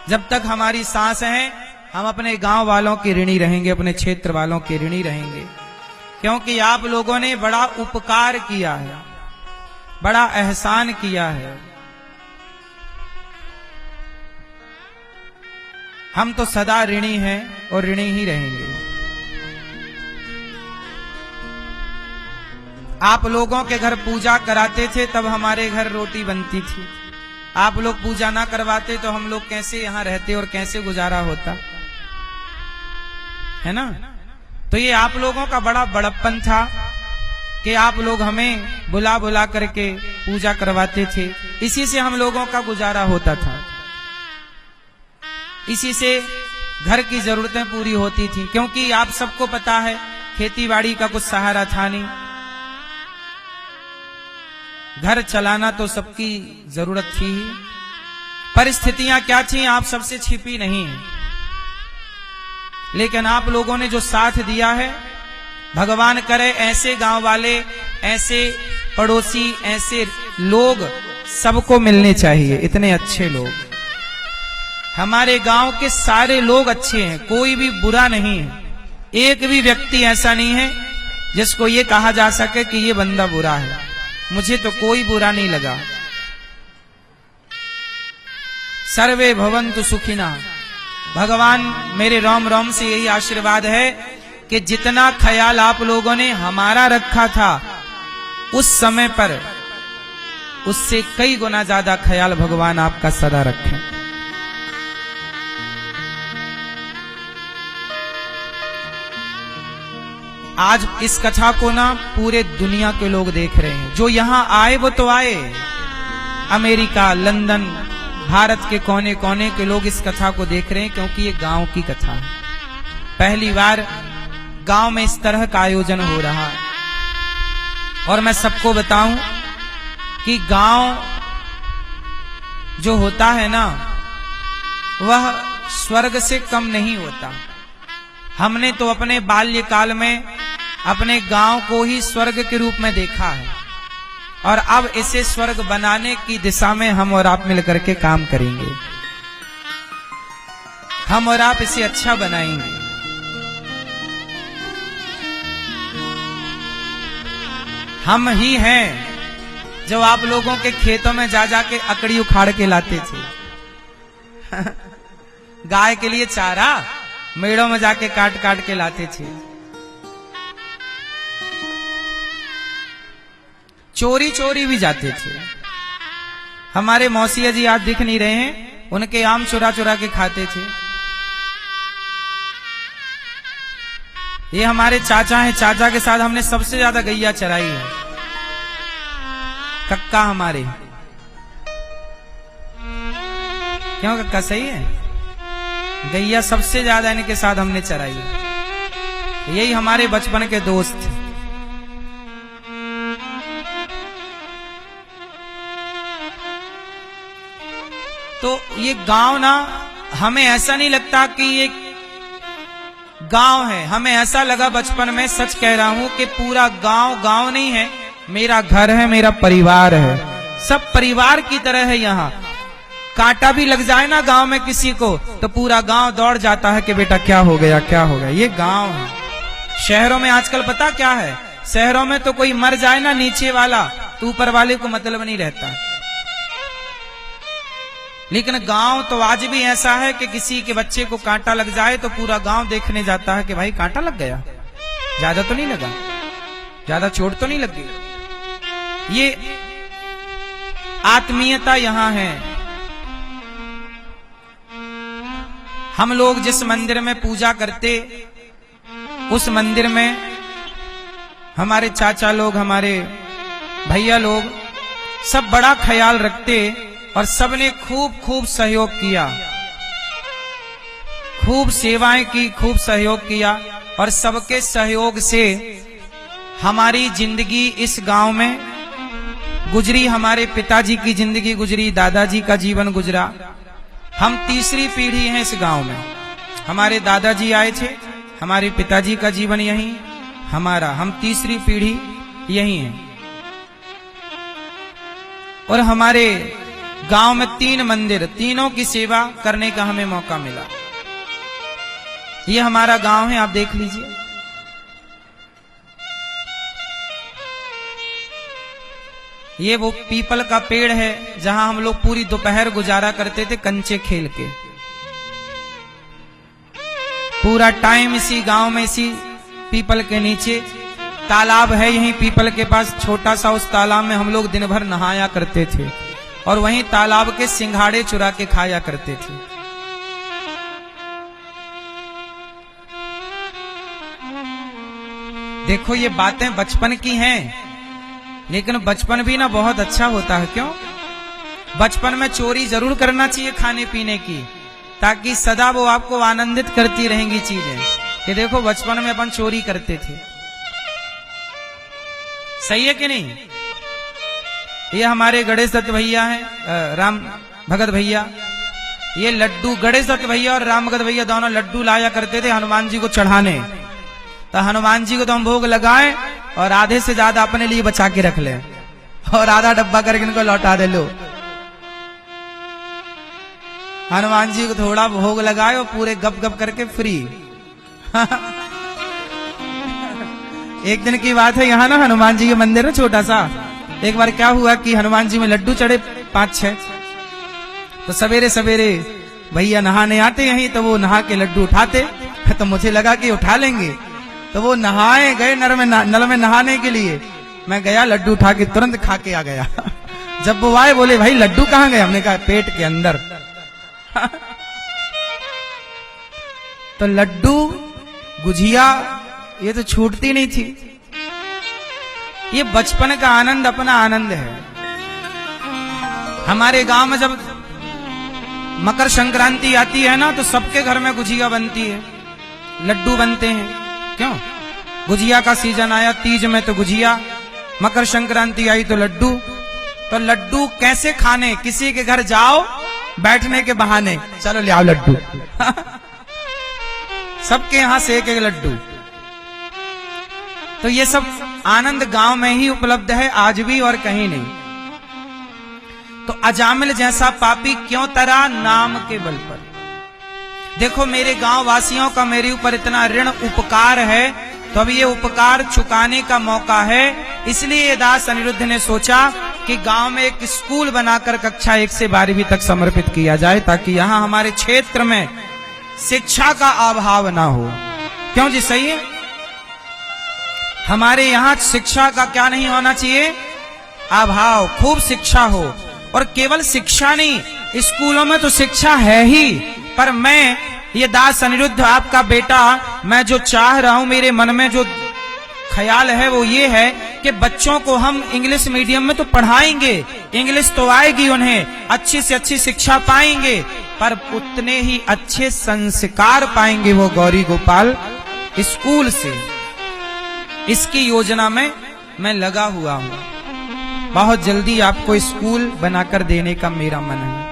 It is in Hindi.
जब तक हमारी सांस है हम अपने गांव वालों के ऋणी रहेंगे, अपने क्षेत्र वालों के ऋणी रहेंगे, क्योंकि आप लोगों ने बड़ा उपकार किया है, बड़ा एहसान किया है। हम तो सदा ऋणी हैं और ऋणी ही रहेंगे। आप लोगों के घर पूजा कराते थे तब हमारे घर रोटी बनती थी। आप लोग पूजा ना करवाते तो हम लोग कैसे यहां रहते और कैसे गुजारा होता, है ना। तो ये आप लोगों का बड़ा बड़प्पन था कि आप लोग हमें बुला बुला करके पूजा करवाते थे। इसी से हम लोगों का गुजारा होता था, इसी से घर की जरूरतें पूरी होती थी, क्योंकि आप सबको पता है खेती बाड़ी का कुछ सहारा था नहीं। घर चलाना तो सबकी जरूरत थी ही। परिस्थितियां क्या थी आप सबसे छिपी नहीं है, लेकिन आप लोगों ने जो साथ दिया है, भगवान करे ऐसे गांव वाले, ऐसे पड़ोसी, ऐसे लोग सबको मिलने चाहिए। इतने अच्छे लोग हमारे गांव के सारे लोग अच्छे हैं, कोई भी बुरा नहीं है। एक भी व्यक्ति ऐसा नहीं है जिसको ये कहा जा सके कि ये बंदा बुरा है। मुझे तो कोई बुरा नहीं लगा। सर्वे भवन्तु सुखिनः। भगवान मेरे राम राम से यही आशीर्वाद है कि जितना ख्याल आप लोगों ने हमारा रखा था उस समय पर, उससे कई गुना ज्यादा ख्याल भगवान आपका सदा रखें। आज इस कथा को ना पूरे दुनिया के लोग देख रहे हैं। जो यहां आए वो तो आए, अमेरिका, लंदन, भारत के कोने कोने के लोग इस कथा को देख रहे हैं, क्योंकि ये गांव की कथा है। पहली बार गांव में इस तरह का आयोजन हो रहा है। और मैं सबको बताऊं कि गांव जो होता है ना, वह स्वर्ग से कम नहीं होता। हमने तो अपने बाल्यकाल में अपने गांव को ही स्वर्ग के रूप में देखा है, और अब इसे स्वर्ग बनाने की दिशा में हम और आप मिलकर के काम करेंगे। हम और आप इसे अच्छा बनाएंगे। हम ही हैं जो आप लोगों के खेतों में जा जाके अकड़ी उखाड़ के लाते थे गाय के लिए चारा मेड़ों में जाके काट काट के लाते थे। चोरी चोरी भी जाते थे। हमारे मौसिया जी आज दिख नहीं रहे हैं, उनके आम चुरा चुरा के खाते थे। ये हमारे चाचा हैं, चाचा के साथ हमने सबसे ज्यादा गैया चराई है। कक्का हमारे, क्यों कक्का सही है? गैया सबसे ज्यादा इनके साथ हमने चराई है। यही हमारे बचपन के दोस्त थे। तो ये गांव ना, हमें ऐसा नहीं लगता कि ये गांव है। हमें ऐसा लगा बचपन में, सच कह रहा हूं, कि पूरा गांव गांव नहीं है, मेरा घर है, मेरा परिवार है। सब परिवार की तरह है यहाँ। कांटा भी लग जाए ना गांव में किसी को तो पूरा गांव दौड़ जाता है कि बेटा क्या हो गया, क्या हो गया। ये गांव है। शहरों में आजकल पता क्या है, शहरों में तो कोई मर जाए ना नीचे वाला तो ऊपर वाले को मतलब नहीं रहता। लेकिन गांव तो आज भी ऐसा है कि किसी के बच्चे को कांटा लग जाए तो पूरा गांव देखने जाता है कि भाई कांटा लग गया, ज्यादा तो नहीं लगा, ज्यादा चोट तो नहीं लग गई। ये आत्मीयता यहां है। हम लोग जिस मंदिर में पूजा करते, उस मंदिर में हमारे चाचा लोग, हमारे भैया लोग सब बड़ा ख्याल रखते, और सबने खूब खूब सहयोग किया, खूब सेवाएं की, खूब सहयोग किया। और सबके सहयोग से हमारी जिंदगी इस गांव में गुजरी। हमारे पिताजी की जिंदगी गुजरी, दादाजी का जीवन गुजरा। हम तीसरी पीढ़ी हैं इस गांव में। हमारे दादाजी आए थे, हमारे पिताजी का जीवन यहीं, हमारा, हम तीसरी पीढ़ी यहीं है। और हमारे गांव में 3 मंदिर, तीनों की सेवा करने का हमें मौका मिला। ये हमारा गांव है, आप देख लीजिए। ये वो पीपल का पेड़ है जहां हम लोग पूरी दोपहर गुजारा करते थे कंचे खेल के। पूरा टाइम इसी गांव में, इसी पीपल के नीचे तालाब है, यहीं पीपल के पास छोटा सा, उस तालाब में हम लोग दिन भर नहाया करते थे और वहीं तालाब के सिंघाड़े चुरा के खाया करते थे। देखो ये बातें बचपन की हैं, लेकिन बचपन भी ना बहुत अच्छा होता है। क्यों? बचपन में चोरी जरूर करना चाहिए खाने पीने की, ताकि सदा वो आपको आनंदित करती रहेंगी चीजें। कि देखो बचपन में अपन चोरी करते थे, सही है कि नहीं? ये हमारे गणेश दत्त भैया हैं, राम भगत भैया, ये लड्डू, गणेश दत्त भैया और राम भगत भैया दोनों लड्डू लाया करते थे हनुमान जी को चढ़ाने। तो हनुमान जी को तो हम भोग लगाए और आधे से ज्यादा अपने लिए बचा के रख ले और आधा डब्बा करके इनको लौटा दे। लो, हनुमान जी को थोड़ा भोग लगाए और पूरे गप गप करके फ्री। एक दिन की बात है, यहाँ ना हनुमान जी के मंदिर है छोटा सा। एक बार क्या हुआ कि हनुमान जी में लड्डू चढ़े 5-6, तो सवेरे सवेरे भैया नहाने आते यहीं, तो वो नहा के लड्डू उठाते। तो मुझे लगा कि उठा लेंगे, तो वो नहाए गए नल में नहाने के लिए। मैं गया, लड्डू उठा के तुरंत खा के आ गया। जब वो आए बोले भाई लड्डू कहाँ गए? हमने कहा पेट के अंदर। तो लड्डू गुझिया ये तो छूटती नहीं थी। ये बचपन का आनंद अपना आनंद है। हमारे गांव में जब मकर संक्रांति आती है ना, तो सबके घर में गुझिया बनती है, लड्डू बनते हैं। क्यों? गुझिया का सीजन आया, तीज में तो गुझिया, मकर संक्रांति आई तो लड्डू। तो लड्डू कैसे खाने? किसी के घर जाओ बैठने के बहाने, चलो ले आओ लड्डू। सबके यहां से एक एक लड्डू। तो ये सब आनंद गांव में ही उपलब्ध है, आज भी और कहीं नहीं। तो अजामिल जैसा पापी क्यों तरा नाम के बल पर। देखो मेरे गांव वासियों का मेरे ऊपर इतना ऋण उपकार है, तो अब ये उपकार चुकाने का मौका है। इसलिए दास अनिरुद्ध ने सोचा कि गांव में एक स्कूल बनाकर कक्षा 1 से 12वीं तक समर्पित किया जाए, ताकि यहां हमारे क्षेत्र में शिक्षा का अभाव ना हो। क्यों जी? सही है। हमारे यहां शिक्षा का क्या नहीं होना चाहिए? अभाव। खूब शिक्षा हो, और केवल शिक्षा नहीं, स्कूलों में तो शिक्षा है ही, पर मैं ये दास अनिरुद्ध आपका बेटा, मैं जो चाह रहा हूं, मेरे मन में जो ख्याल है वो ये है कि बच्चों को हम इंग्लिश मीडियम में तो पढ़ाएंगे, इंग्लिश तो आएगी उन्हें, अच्छी से अच्छी शिक्षा पाएंगे, पर उतने ही अच्छे संस्कार पाएंगे वो गौरी गोपाल स्कूल से। इसकी योजना में मैं लगा हुआ हूं। बहुत जल्दी आपको स्कूल बनाकर देने का मेरा मन है।